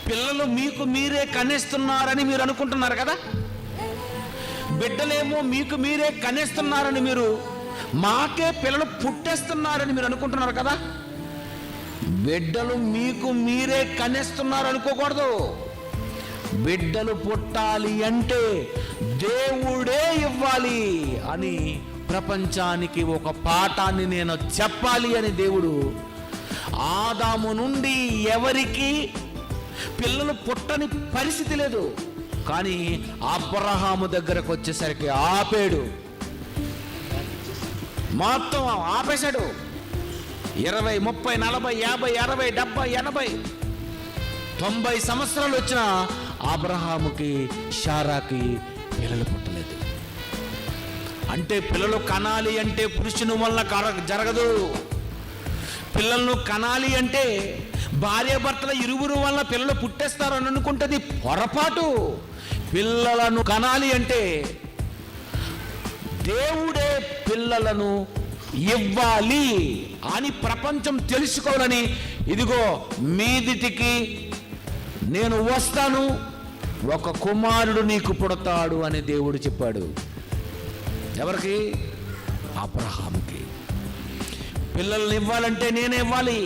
పిల్లలు మీకు మీరే కనేస్తున్నారని మీరు అనుకుంటున్నారు కదా. బిడ్డలేమో మీకు మీరే కనేస్తున్నారని మీరు, మాకే పిల్లలు పుట్టేస్తున్నారని మీరు అనుకుంటున్నారు కదా. బిడ్డలు మీకు మీరే కనేస్తున్నారు అనుకోకూడదు. బిడ్డలు పుట్టాలి అంటే దేవుడే ఇవ్వాలి అని ప్రపంచానికి ఒక పాఠాన్ని నేను చెప్పాలి అని దేవుడు ఆదాము నుండి ఎవరికి పిల్లలు పుట్టని పరిస్థితి లేదు. కానీ అబ్రహాము దగ్గరకు వచ్చేసరికి ఆపాడు, మొత్తం ఆపేశాడు. 20, 30, 40, 50, 60, 70, 80, 90 సంవత్సరాలు వచ్చిన అబ్రహాముకి శారాకి పిల్లలు పుట్టలేదు. అంటే పిల్లలు కనాలి అంటే పురుషుని వల్ల జరగదు. పిల్లలను కనాలి అంటే భార్యాభర్తల ఇరువురు వల్ల పిల్లలు పుట్టేస్తారు అని అనుకుంటుంది పొరపాటు. పిల్లలను కనాలి అంటే దేవుడే పిల్లలను ఇవ్వాలి అని ప్రపంచం తెలుసుకోవాలని, ఇదిగో మీదిటికి నేను వస్తాను, ఒక కుమారుడు నీకు పుడతాడు అని దేవుడు చెప్పాడు. ఎవరికి? అబ్రహాముకి. పిల్లల్ని ఇవ్వాలంటే నేనే ఇవ్వాలి.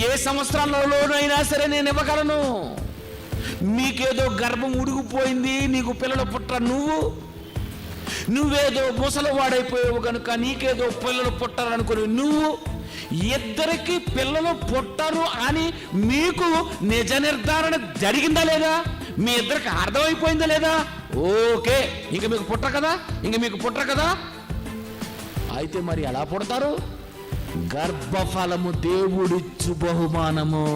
ఏ సంవత్సరాలలోనైనా సరే నేను ఇవ్వగలను. మీకేదో గర్భం ఉడిగిపోయింది, నీకు పిల్లలు పుట్టరు, నువ్వేదో ముసలివాడైపోయావు కనుక నీకేదో పిల్లలు పుట్టారనుకుని నువ్వు, ఇద్దరికి పిల్లలు పుట్టరు అని మీకు నిజ నిర్ధారణ జరిగిందా లేదా? మీ ఇద్దరికి అర్థమైపోయిందా లేదా? ఓకే, ఇంక మీకు పుట్టరు కదా. అయితే మరి ఎలా పుడతారు? గర్భఫలము దేవుడిచ్చు బహుమానము.